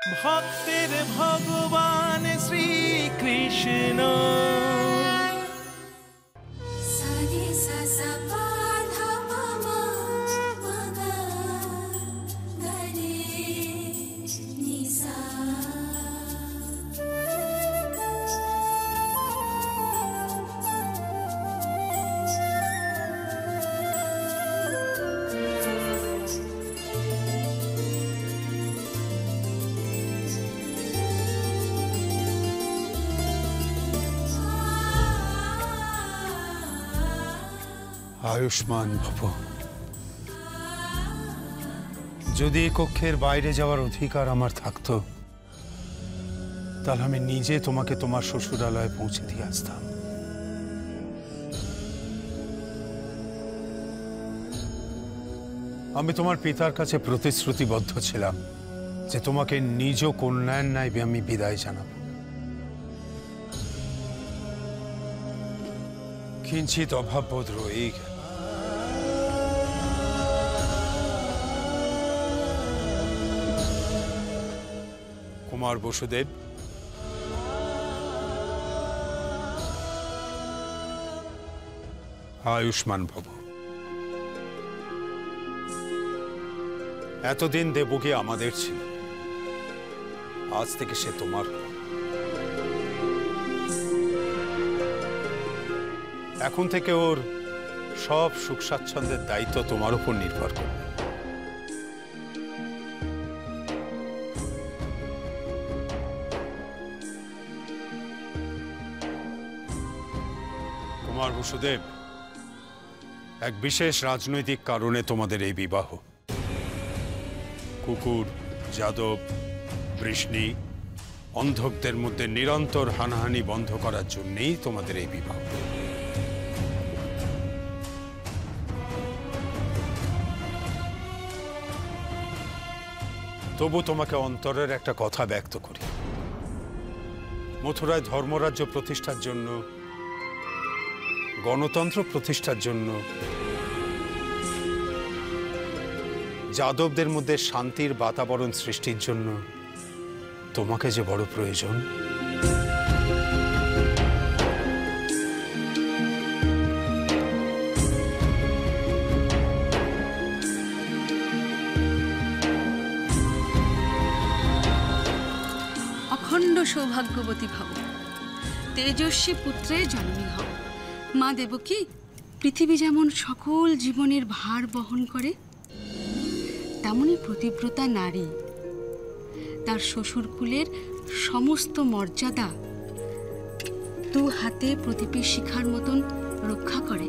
ভক্তের ভগবান শ্রীকৃষ্ণ। আয়ুষ্মান ভব। যদি এই কক্ষের বাইরে যাওয়ার অধিকার আমার থাকতো, তাহলে আমি নিজে তোমাকে তোমার শ্বশুরালয়ে পৌঁছে দিয়ে আসতাম। আমি তোমার পিতার কাছে প্রতিশ্রুতিবদ্ধ ছিলাম যে তোমাকে নিজ কন্যার ন্যায় আমি বিদায় জানাবো। কিঞ্চিত অভাববোধ রয়েই গেল। কুমার বসুদেব, আয়ুষ্মান ভব। এতদিন দেবকী আমাদের ছিল, আজ থেকে সে তোমার। এখন থেকে ওর সব সুখ স্বাচ্ছন্দ্যের দায়িত্ব তোমার উপর নির্ভর করবে। কুমার বসুদেব, এক বিশেষ রাজনৈতিক কারণে তোমাদের এই বিবাহ। কুকুর, যাদব, বৃষ্ণি, অন্ধকদের মধ্যে নিরন্তর হানাহানি বন্ধ করার জন্যই তোমাদের এই বিবাহ। তবু তোমাকে অন্তরের একটা কথা ব্যক্ত করি। মথুরায় ধর্মরাজ্য প্রতিষ্ঠার জন্য, গণতন্ত্র প্রতিষ্ঠার জন্য, যাদবদের মধ্যে শান্তির বাতাবরণ সৃষ্টির জন্য তোমাকে যে বড় প্রয়োজন, অখণ্ড সৌভাগ্যবতী ভব, তেজস্বী পুত্রে জন্মী হও। মা দেবকী, পৃথিবী যেমন সকল জীবনের ভার বহন করে, তেমনি প্রতিব্রতা নারী তার শ্বশুরকুলের সমস্ত মর্যাদা দু হাতে প্রদীপের শিখার মতন রক্ষা করে।